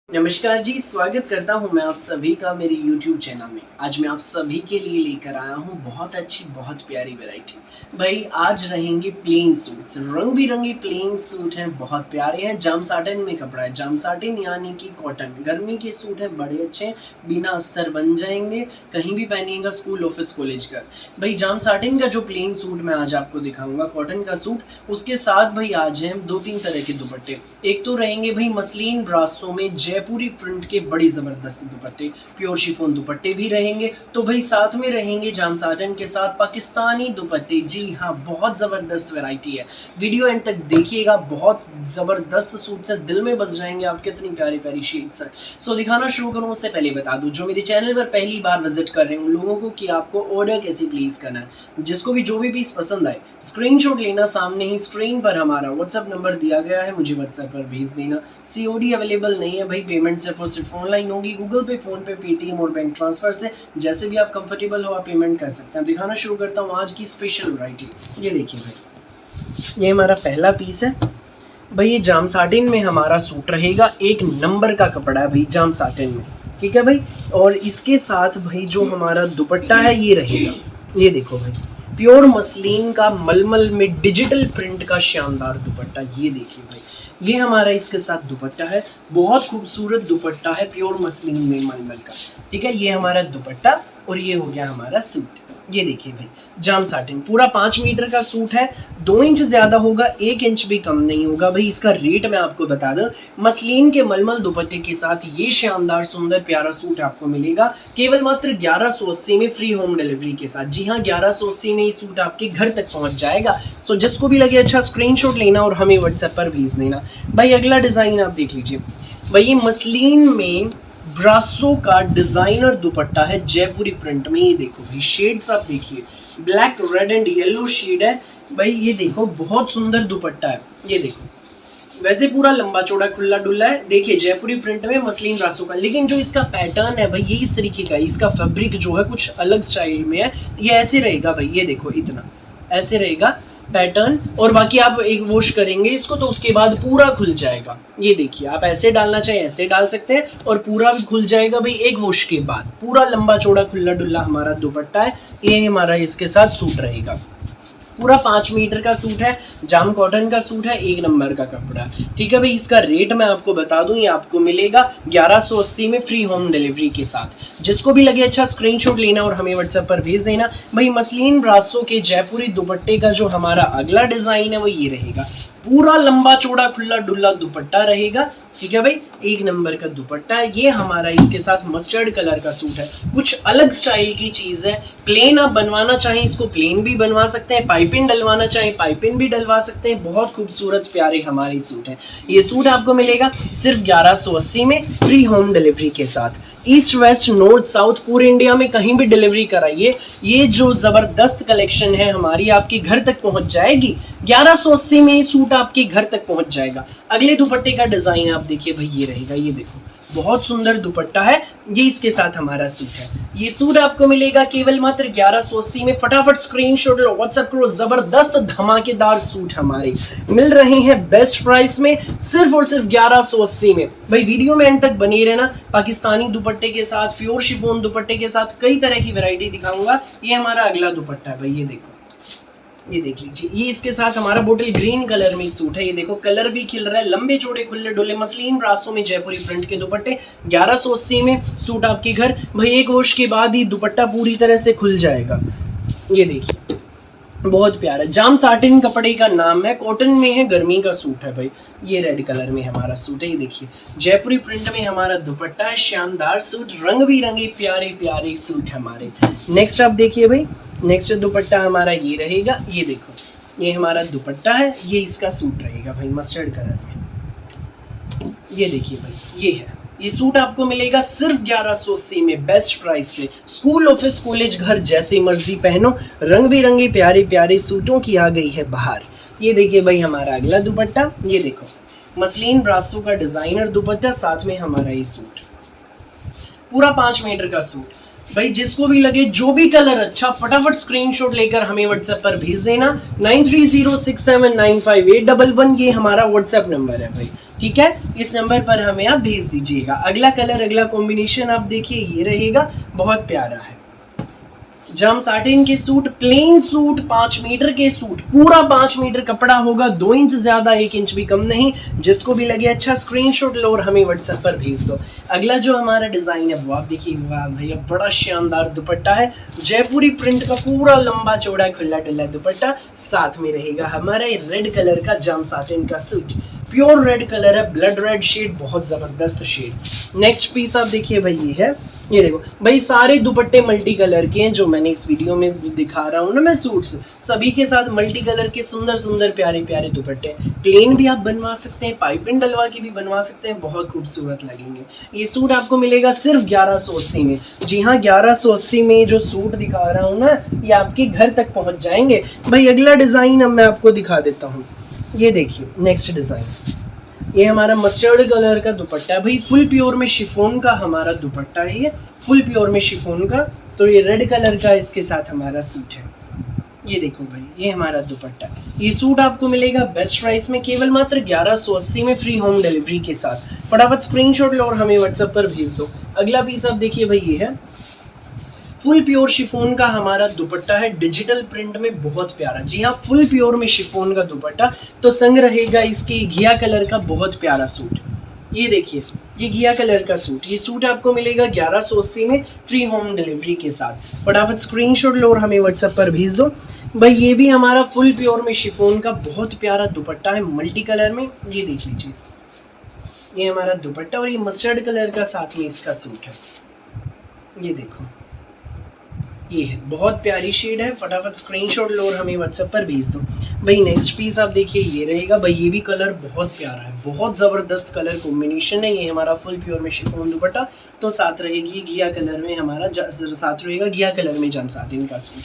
नमस्कार जी, स्वागत करता हूं मैं आप सभी का मेरे YouTube चैनल में। आज मैं आप सभी के लिए लेकर आया हूं बहुत अच्छी, बहुत प्यारी वैरायटी। भाई आज रहेंगे प्लेन सूट्स, रंग-बिरंगे प्लेन सूट हैं, बहुत प्यारे हैं। जाम साटिन में कपड़ा है, जाम साटिन यानी कि कॉटन। गर्मी के सूट हैं, बड़े अच्छे हैं, बिना अस्तर बन जाएंगे, कहीं भी पहनिएगा, स्कूल, ऑफिस, कॉलेज का। भाई जाम साटिन का जो प्लेन सूट मैं आज आपको दिखाऊंगा, कॉटन का सूट, उसके साथ भाई आज हैं 2-3 तरह के दुपट्टे। एक तो रहेंगे भाई मसलिन ब्रासो में जयपुरी प्रिंट के बड़ी ज़बरदस्त दुपट्टे, प्योर शिफॉन दुपट्टे भी रहेंगे। तो भाई साथ में रहेंगे जाम साटिन के साथ पाकिस्तानी दुपट्टे। जी हाँ, बहुत ज़बरदस्त वैरायटी है। वीडियो एंड तक देखिएगा, बहुत ज़बरदस्त सूट्स हैं, दिल में बस जाएंगे आप, कितनी प्यारी प्यारी शेड्स हैं। सो दिखाना शुरू करूँ उससे पहले बता दूँ, जो मेरे चैनल पर पहली बार विजिट कर रहे हैं उन लोगों को कि आपको ऑर्डर कैसे प्लेस करना है। जिसको भी जो भी पीस पसंद आए, स्क्रीनशॉट लेना, सामने ही स्क्रीन पर हमारा व्हाट्सअप नंबर दिया गया है, मुझे व्हाट्सएप पर भेज देना। COD अवेलेबल नहीं है भाई, पेमेंट सिर्फ और सिर्फ ऑनलाइन होगी, गूगल पे, फोन पे, पेटीएम और बैंक ट्रांसफर से। जैसे भी आप कंफर्टेबल हो आप पेमेंट कर सकते हैं। दिखाना शुरू करता हूँ आज की स्पेशल वैरायटी। ये देखिए भाई, ये हमारा पहला पीस है भाई। ये जाम साटिन में हमारा सूट रहेगा, एक नंबर का कपड़ा है भाई जाम साटिन में, ठीक है भाई। और इसके साथ भाई जो हमारा दुपट्टा है ये रहेगा, ये देखो भाई, प्योर मसलिन का मलमल में डिजिटल प्रिंट का शानदार दुपट्टा। ये देखिए भाई, ये हमारा इसके साथ दुपट्टा है, बहुत खूबसूरत दुपट्टा है, प्योर मसलिन में मलमल का, ठीक है। ये हमारा दुपट्टा और ये हो गया हमारा सूट। ये देखिए भाई, जाम साटिन पूरा 5 मीटर का सूट है, 2 इंच ज़्यादा होगा, 1 इंच भी कम नहीं होगा भाई। इसका रेट मैं आपको बता दूं, मसलिन के मलमल दुपट्टे के साथ ये शानदार सुंदर प्यारा सूट आपको मिलेगा केवल मात्र 1180 में, फ्री होम डिलीवरी के साथ। जी हाँ, 1180 में ये सूट आपके घर तक पहुंच जाएगा। सो जिसको भी लगे अच्छा स्क्रीनशॉट लेना और हमें व्हाट्सएप पर भेज देना। भाई अगला डिज़ाइन आप देख लीजिए भाई, ये मसलिन में ब्रासो का डिजाइनर दुपट्टा है जयपुरी प्रिंट में। ये देखो भाई, शेड्स आप देखिए, black, red and yellow shade है भाई। ये देखो बहुत सुंदर दुपट्टा है, ये देखो। वैसे पूरा लंबा चौड़ा खुला डुल्ला है, देखिए जयपुरी प्रिंट में मसलिन ब्रासो का, लेकिन जो इसका पैटर्न है भाई ये इस तरीके का है। इसका फैब्रिक जो है कुछ अलग स्टाइल में है, ये ऐसे रहेगा भाई, ये देखो इतना ऐसे रहेगा पैटर्न। और बाकी आप एक वॉश करेंगे इसको तो उसके बाद पूरा खुल जाएगा। ये देखिए, आप ऐसे डालना चाहे ऐसे डाल सकते हैं और पूरा भी खुल जाएगा भाई एक वॉश के बाद। पूरा लंबा चौड़ा खुला डुल्ला हमारा दुपट्टा है, ये हमारा इसके साथ सूट रहेगा। पूरा 5 मीटर का सूट है, जाम कॉटन का सूट है, 1 नंबर का कपड़ा, ठीक है भाई। इसका रेट मैं आपको बता दूं, ये आपको मिलेगा 1180 में, फ्री होम डिलीवरी के साथ। जिसको भी लगे अच्छा स्क्रीनशॉट लेना और हमें व्हाट्सएप पर भेज देना भाई। मसलिन ब्रासो के जयपुरी दुपट्टे का जो हमारा अगला डिजाइन है वो ये रहेगा, पूरा लंबा चौड़ा खुला डुल्ला दुपट्टा रहेगा, ठीक है भाई। 1 नंबर का दुपट्टा है, ये हमारा इसके साथ मस्टर्ड कलर का सूट है, कुछ अलग स्टाइल की चीज है। प्लेन आप बनवाना चाहें इसको प्लेन भी बनवा सकते हैं, पाइपिंग डलवाना चाहें पाइपिंग भी डलवा सकते हैं। बहुत खूबसूरत प्यारे हमारे सूट है। ये सूट आपको मिलेगा सिर्फ 1180 में, फ्री होम डिलीवरी के साथ। ईस्ट वेस्ट नॉर्थ साउथ पूरे इंडिया में कहीं भी डिलीवरी कराइए, ये जो जबरदस्त कलेक्शन है हमारी आपके घर तक पहुंच जाएगी। 1180 में सूट आपके घर तक पहुंच जाएगा। अगले दुपट्टे का डिजाइन आप देखिए भाई, ये रहेगा, ये देखो बहुत सुंदर दुपट्टा है, ये इसके साथ हमारा सूट है। ये सूट आपको मिलेगा केवल मात्र 1180 में। फटाफट स्क्रीनशॉट लो, व्हाट्सएप करो, जबरदस्त धमाकेदार सूट हमारे मिल रहे हैं बेस्ट प्राइस में, सिर्फ और सिर्फ 1180 में। भाई वीडियो में एंड तक बने रहना। पाकिस्तानी दुपट्टे के साथ, प्योर शिफॉन दुपट्टे के साथ कई तरह की वैरायटी दिखाऊंगा। ये हमारा अगला दुपट्टा है भाई, ये देखो, ये देख लीजिए, ये इसके साथ हमारा बोटल ग्रीन कलर में सूट है। ये देखो कलर भी खिल रहा है, लंबे चौड़े खुले डोले मसलिन ब्रासो में जयपुरी प्रिंट के दुपट्टे, 1180 में सूट आपके घर भाई। एक वॉश के बाद ही दुपट्टा पूरी तरह से खुल जाएगा। ये देखिए बहुत प्यारा जाम साटिन कपड़े का नाम है, कॉटन में है, गर्मी का सूट है भाई। ये रेड कलर में हमारा सूट है, ये देखिए जयपुरी प्रिंट में हमारा दुपट्टा है, शानदार सूट, रंग बिरंगे प्यारे प्यारे सूट हमारे। नेक्स्ट आप देखिए भाई, नेक्स्ट दुपट्टा हमारा ये रहेगा, ये देखो ये हमारा दुपट्टा है, ये इसका सूट रहेगा भाई मस्टर्ड कलर में। ये देखिए भाई, ये है, ये सूट आपको मिलेगा सिर्फ 1180 में, बेस्ट प्राइस पे। स्कूल, ऑफिस, कॉलेज, घर जैसे मर्जी पहनो, रंग बिरंगे प्यारे प्यारे सूटों की आ गई है बाहर। ये देखिए भाई हमारा अगला दुपट्टा, ये देखो मसलिन ब्रासो का डिजाइनर दुपट्टा, साथ में हमारा ये सूट, पूरा 5 मीटर का सूट, भाई जिसको भी लगे जो भी कलर अच्छा, फटाफट स्क्रीनशॉट लेकर हमें व्हाट्सएप पर भेज देना। 9306795811 ये हमारा व्हाट्सएप नंबर है भाई, ठीक है। इस नंबर पर हमें आप भेज दीजिएगा। अगला कलर, अगला कॉम्बिनेशन आप देखिए, ये रहेगा, बहुत प्यारा है। जाम साटिन के सूट, प्लेन सूट, 5 मीटर के सूट, पूरा 5 मीटर कपड़ा होगा, 2 इंच ज्यादा, 1 इंच भी कम नहीं। जिसको भी लगे अच्छा, स्क्रीनशॉट लो और हमें व्हाट्सएप पर भेज दो। अगला जो हमारा डिजाइन है वो आप देखिए, वाह भैया बड़ा शानदार दुपट्टा है, जयपुरी प्रिंट का पूरा लंबा चौड़ा खुला डुल्ला दुपट्टा, साथ में रहेगा हमारा रेड कलर का जाम साटिन का सूट, प्योर रेड कलर है, ब्लड रेड शेड, बहुत जबरदस्त शेड। नेक्स्ट पीस आप देखिए भाई, ये है, ये देखो भाई, सारे दुपट्टे मल्टी कलर के हैं जो मैंने इस वीडियो में दिखा रहा हूँ ना मैं सूट्स, सभी के साथ मल्टी कलर के सुंदर सुंदर प्यारे प्यारे दुपट्टे। प्लेन भी आप बनवा सकते हैं, पाइपिंग डलवा के भी बनवा सकते हैं, बहुत खूबसूरत लगेंगे। ये सूट आपको मिलेगा सिर्फ 1180 में। जी हाँ, 1180 में जो सूट दिखा रहा हूँ ना, ये आपके घर तक पहुँच जाएंगे। भाई अगला डिज़ाइन अब मैं आपको दिखा देता हूँ, ये देखिए नेक्स्ट डिज़ाइन, ये हमारा मस्टर्ड कलर का दुपट्टा है भाई, फुल प्योर में शिफॉन का हमारा दुपट्टा है, ये फुल प्योर में शिफॉन का। तो ये रेड कलर का इसके साथ हमारा सूट है, ये देखो भाई, ये हमारा दुपट्टा। ये सूट आपको मिलेगा बेस्ट प्राइस में, केवल मात्र 1180 में, फ्री होम डिलीवरी के साथ। फटाफट स्क्रीनशॉट लो और हमें व्हाट्सएप पर भेज दो। अगला पीस आप देखिए भाई, ये है फुल प्योर शिफॉन का हमारा दुपट्टा है, डिजिटल प्रिंट में, बहुत प्यारा। जी हाँ, फुल प्योर में शिफॉन का दुपट्टा, तो संग रहेगा इसके घिया कलर का बहुत प्यारा सूट। ये देखिए, ये घिया कलर का सूट, ये सूट आपको मिलेगा 1180 में, फ्री होम डिलीवरी के साथ। फटाफट स्क्रीनशॉट लो और हमें व्हाट्सएप पर भेज दो। भाई ये भी हमारा फुल प्योर में शिफॉन का बहुत प्यारा दुपट्टा है, मल्टी कलर में, ये देख लीजिए, ये हमारा दुपट्टा, और ये मस्टर्ड कलर का साथ में इसका सूट है, ये देखो, ये है, बहुत प्यारी शेड है। फटाफट स्क्रीनशॉट लो और हमें व्हाट्सएप पर भेज दो। भाई नेक्स्ट पीस आप देखिए, ये रहेगा भाई, ये भी कलर बहुत प्यारा है, बहुत ज़बरदस्त कलर कॉम्बिनेशन है। ये हमारा फुल प्योर में शिफॉन दुपट्टा, तो साथ रहेगी घिया कलर में हमारा, साथ रहेगा घिया कलर में जाम साटिन का सूट।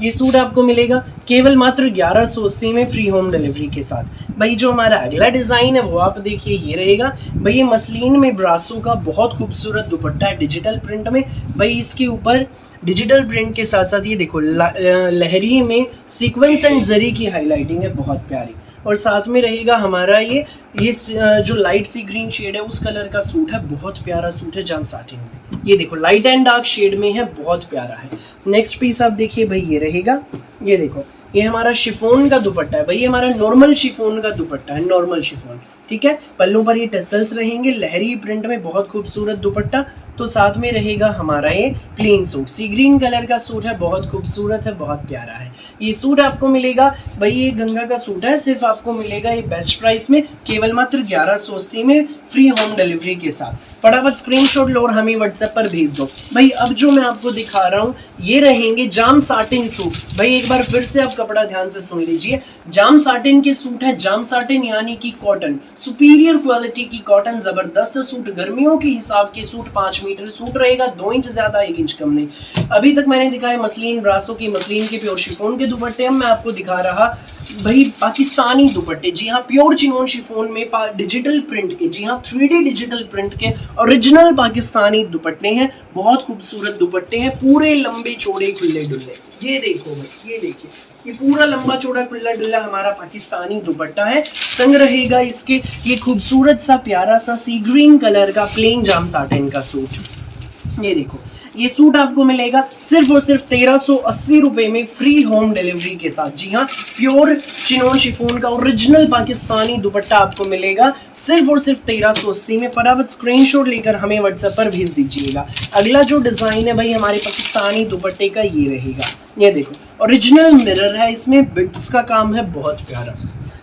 ये सूट आपको मिलेगा केवल मात्र 1180 में, फ्री होम डिलीवरी के साथ। भाई जो हमारा अगला डिज़ाइन है वो आप देखिए, ये रहेगा भाई, ये मसलिन में ब्रासो का बहुत खूबसूरत दुपट्टा है, डिजिटल प्रिंट में। भाई इसके ऊपर डिजिटल प्रिंट के साथ साथ ये देखो लहरी में सीक्वेंस एंड जरी की हाईलाइटिंग है, बहुत प्यारी। और साथ में रहेगा हमारा ये जो लाइट सी ग्रीन शेड है उस कलर का सूट है, बहुत प्यारा सूट है जाम साटिन में। ये देखो लाइट एंड डार्क शेड में है, बहुत प्यारा है। नेक्स्ट पीस आप देखिए भाई, ये रहेगा, ये देखो, ये हमारा शिफॉन का दुपट्टा है भाई, ये हमारा नॉर्मल शिफॉन का दुपट्टा है, नॉर्मल शिफॉन, ठीक है। पल्लू पर ये टसल्स रहेंगे, लहरी प्रिंट में, बहुत खूबसूरत दुपट्टा। तो साथ में रहेगा हमारा ये प्लेन सूट, सी ग्रीन कलर का सूट है, बहुत खूबसूरत है, बहुत प्यारा है। ये सूट आपको मिलेगा भाई, ये गंगा का सूट है, सिर्फ आपको मिलेगा ये बेस्ट प्राइस में, केवल मात्र 1180 में, फ्री होम डिलीवरी के साथ। फटाफट स्क्रीनशॉट लो और हमें व्हाट्सएप पर भेज दो। भाई अब जो मैं आपको दिखा रहा हूँ ये रहेंगे जाम साटिन सूट्स। भाई एक बार फिर से आप कपड़ा ध्यान से सुन लीजिए, जाम साटिन के सूट है, जाम साटिन यानी कि कॉटन, सुपीरियर क्वालिटी की कॉटन, जबरदस्त सूट, गर्मियों के हिसाब के सूट, 5 मीटर सूट रहेगा, 2 इंच ज्यादा, 1 इंच कम नहीं। अभी तक मैंने दिखाए मसलिन ब्रासो की, मसलिन के प्योर शिफॉन के दुपट्टे, अब मैं आपको दिखा रहा भाई पाकिस्तानी दुपट्टे। जी हाँ, प्योर चिनोन शिफॉन में डिजिटल प्रिंट के, जी हाँ 3D डिजिटल प्रिंट के ओरिजिनल पाकिस्तानी दुपट्टे हैं, बहुत खूबसूरत दुपट्टे हैं, पूरे लंबे चौड़े खुले डुल्ले। ये देखो भाई, ये देखिए, ये पूरा लंबा चौड़ा खुला डुल्ला हमारा पाकिस्तानी दुपट्टा है। संग रहेगा इसके ये खूबसूरत सा प्यारा सा सी ग्रीन कलर का प्लेन जाम साटिन का सूट। ये देखो, ये सूट आपको मिलेगा सिर्फ और सिर्फ 1380 रुपए में, फ्री होम डिलीवरी के साथ। जी हाँ, प्योर चिनोन शिफॉन का ओरिजिनल पाकिस्तानी दुपट्टा आपको मिलेगा सिर्फ और सिर्फ 1380 में। फटाफट स्क्रीनशॉट लेकर हमें व्हाट्सएप पर भेज दीजिएगा। अगला जो डिजाइन है भाई हमारे पाकिस्तानी दुपट्टे का, ये रहेगा, ये देखो ओरिजिनल मिरर है, इसमें बिट्स का काम है, बहुत प्यारा,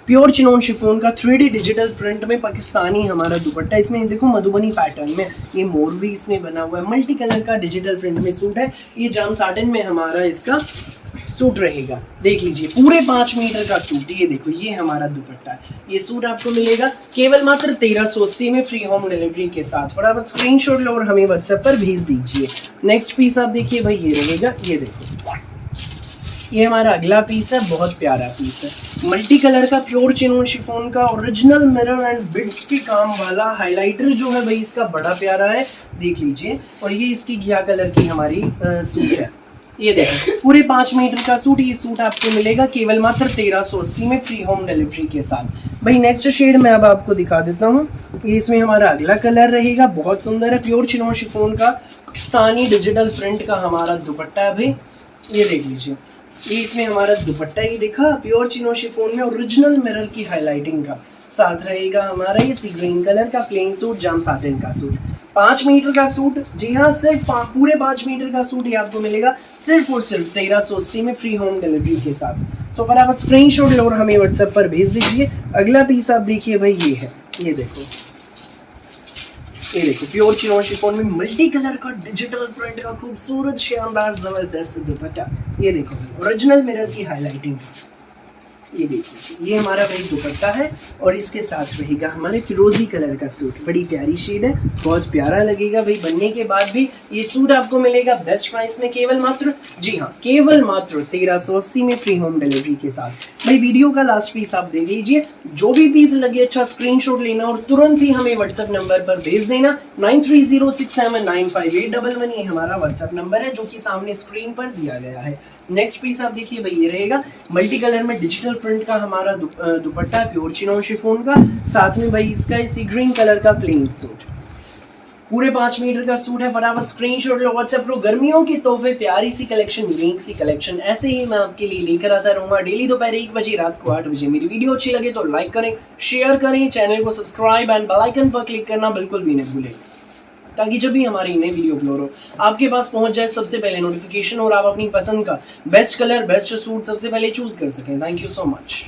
प्योर चिनोन शिफॉन का 3D डिजिटल प्रिंट में पाकिस्तानी हमारा दुपट्टा। इसमें देखो मधुबनी पैटर्न में ये मोर भी इसमें बना हुआ है, मल्टी कलर का डिजिटल प्रिंट में सूट है। ये जाम साटिन में हमारा इसका सूट रहेगा, देख लीजिए पूरे 5 मीटर का सूट। ये देखो, ये हमारा दुपट्टा है। ये सूट आपको मिलेगा केवल मात्र 1380 में, फ्री होम डिलीवरी के साथ। फटाफट स्क्रीनशॉट लो और हमें व्हाट्सएप पर भेज दीजिए। नेक्स्ट पीस आप देखिए भाई, ये रहेगा, ये देखो, ये हमारा अगला पीस है, बहुत प्यारा पीस है, मल्टी कलर का प्योर चिनोन शिफॉन का ओरिजिनल मिरर एंड बिट्स के काम वाला हाइलाइटर जो है भाई इसका बड़ा प्यारा है, देख लीजिए। और ये इसकी घिया कलर की हमारी सूट है, ये देखो पूरे 5 मीटर का सूट। ये सूट आपको मिलेगा केवल मात्र 1380 में फ्री होम डिलीवरी के साथ। भाई नेक्स्ट शेड मैं अब आपको दिखा देता हूँ। ये इसमें हमारा अगला कलर रहेगा, बहुत सुंदर है, प्योर चिनोन शिफॉन का पाकिस्तानी डिजिटल प्रिंट का हमारा दुपट्टा है भाई, ये देख लीजिए। ये इसमें हमारा दुपट्टा ही देखा, प्योर चिनोन शिफॉन में ओरिजिनल मिरर की हाईलाइटिंग का साथ रहेगा हमारा ये सी ग्रीन कलर का प्लेन सूट, जाम साटिन का सूट, 5 मीटर का सूट। जी हाँ, सिर्फ पूरे 5 मीटर का सूट ये आपको मिलेगा सिर्फ और सिर्फ 1380 में फ्री होम डिलीवरी के साथ। सो फटाफट स्क्रीनशॉट लो और हमें व्हाट्सएप पर भेज दीजिए। अगला पीस आप देखिए भाई, ये है, ये देखो, ये देखो प्योर चिनोन शिफॉन में मल्टी कलर का डिजिटल प्रिंट का खूबसूरत शानदार जबरदस्त दुपट्टा। ये देखो ओरिजिनल मिरर की हाईलाइटिंग, ये देखिए ये हमारा भाई दुपट्टा है और इसके साथ रहेगा हमारे फिरोजी कलर का सूट। बड़ी प्यारी शेड है, बहुत प्यारा लगेगा भाई। बनने के बाद भी ये सूट आपको मिलेगा बेस्ट प्राइस में, केवल मात्र, जी हाँ, केवल मात्र 1380 में फ्री होम डिलीवरी के साथ। भाई वीडियो का लास्ट पीस आप देख लीजिए, जो भी पीस लगे अच्छा स्क्रीनशॉट लेना और तुरंत ही हमें व्हाट्सएप नंबर पर भेज देना 9306795811। ये हमारा व्हाट्सएप नंबर है जो कि सामने स्क्रीन पर दिया गया है। नेक्स्ट पीस आप देखिए भाई, ये रहेगा मल्टी कलर में डिजिटल प्रिंट का हमारा दुपट्टा है, प्योर चिनोन शिफॉन का, साथ में भाई इसका इसी ग्रीन कलर का प्लेन सूट, पूरे 5 मीटर का सूट है। फटाफट स्क्रीनशॉट लो, व्हाट्सएप लो। गर्मियों के तोहफे, प्यारी सी कलेक्शन, यूनिक सी कलेक्शन ऐसे ही मैं आपके लिए लेकर आता रहूँगा डेली दोपहर 1 बजे, रात को 8 बजे। मेरी वीडियो अच्छी लगे तो लाइक करें, शेयर करें, चैनल को सब्सक्राइब एंड बेल आइकन पर क्लिक करना बिल्कुल भी नहीं भूलें, ताकि जब भी हमारी नई वीडियो अपलोड हो आपके पास पहुंच जाए सबसे पहले नोटिफिकेशन और आप अपनी पसंद का बेस्ट कलर, बेस्ट सूट सबसे पहले चूज कर सकें। Thank you so much.